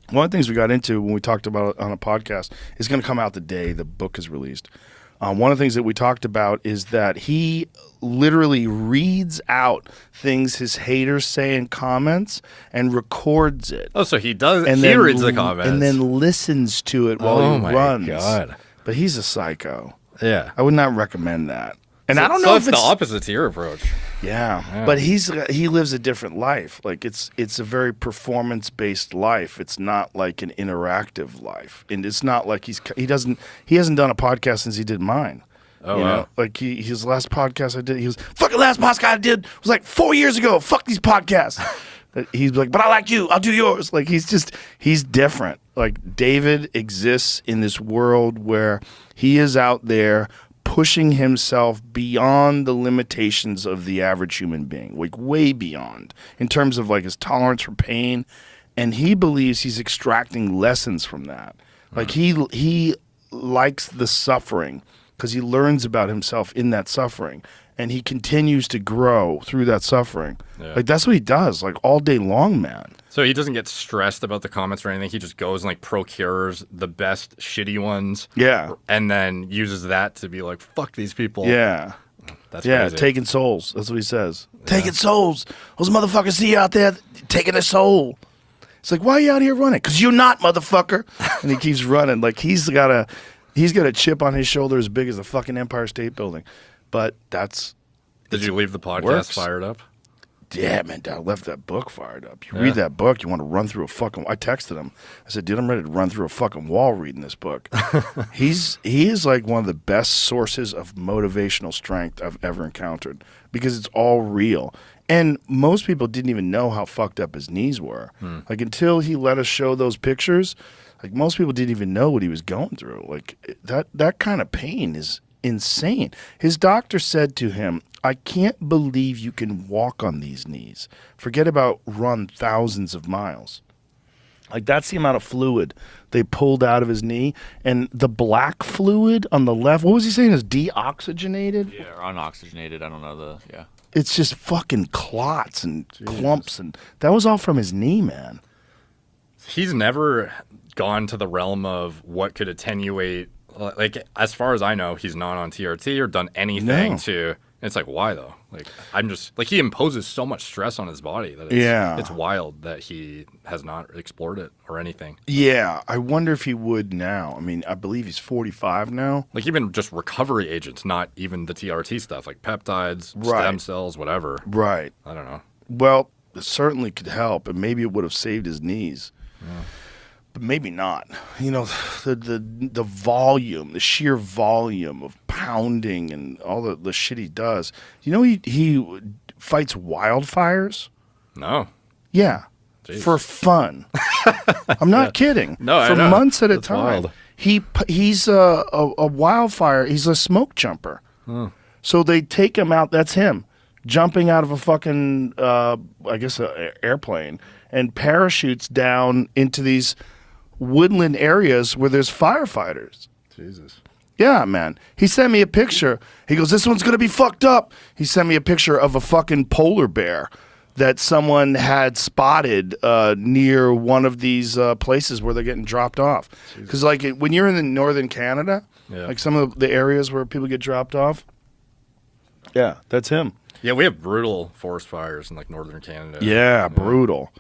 One of the things we got into when we talked about it on a podcast is going to come out the day the book is released. One of the things that we talked about is that he literally reads out things his haters say in comments and records it. Oh, so he does. And he then, reads the comments and then listens to it while he runs. Oh my God! But he's a psycho. Yeah, I would not recommend that. And so, I don't know if it's the opposite to your approach. Yeah, but he lives a different life. Like it's a very performance-based life. It's not like an interactive life, and it's not like he hasn't done a podcast since he did mine. Oh, you know? Like his last podcast I did, he was fucking last podcast I did was like 4 years ago. Fuck these podcasts. He's like, but I like you. I'll do yours. Like he's different. Like David exists in this world where he is out there pushing himself beyond the limitations of the average human being, like way beyond, in terms of like his tolerance for pain, and he believes he's extracting lessons from that. Like he likes the suffering because he learns about himself in that suffering, and he continues to grow through that suffering. Yeah. Like that's what he does, like all day long, man. So he doesn't get stressed about the comments or anything. He just goes and like procures the best shitty ones. Yeah. And then uses that to be like, fuck these people. Yeah. That's crazy. Taking souls. That's what he says. Yeah. Taking souls. Those motherfuckers see you out there taking a soul. It's like, why are you out here running? Because you're not, motherfucker. And he keeps running. Like he's got a chip on his shoulder as big as the fucking Empire State Building. But that's... Did you leave the podcast fired up? Yeah, man, I left that book fired up. You read that book, you want to run through a fucking... I texted him. I said, dude, I'm ready to run through a fucking wall reading this book. He is like one of the best sources of motivational strength I've ever encountered because it's all real. And most people didn't even know how fucked up his knees were. Like until he let us show those pictures, like most people didn't even know what he was going through. Like that kind of pain is insane. His doctor said to him, I can't believe you can walk on these knees. Forget about run thousands of miles. Like that's the amount of fluid they pulled out of his knee. And the black fluid on the left, what was he saying, is deoxygenated? Yeah, or unoxygenated. I don't know It's just fucking clots and clumps. And that was all from his knee, man. He's never gone to the realm of what could attenuate. Like, as far as I know, he's not on TRT or done anything to... It's like, why, though? Like, I'm just... Like, he imposes so much stress on his body that it's wild that he has not explored it or anything. Yeah, I wonder if he would now. I mean, I believe he's 45 now. Like, even just recovery agents, not even the TRT stuff, like peptides, stem cells, whatever. Right. I don't know. Well, it certainly could help, and maybe it would have saved his knees. Yeah. But maybe not. You know, the volume, the sheer volume of pounding and all the shit he does. You know, he fights wildfires. No. Yeah. Jeez. For fun. I'm not kidding. No, for I know. Months at a That's time. Wild. He's a wildfire. He's a smoke jumper. So they take him out. That's him jumping out of a fucking I guess an airplane and parachutes down into these woodland areas where there's firefighters. Jesus. Yeah, man. He sent me a picture. He goes, this one's going to be fucked up. He sent me a picture of a fucking polar bear that someone had spotted near one of these places where they're getting dropped off. Because like when you're in the northern Canada, like some of the areas where people get dropped off, yeah, that's him. Yeah, we have brutal forest fires in like northern Canada. Yeah, brutal.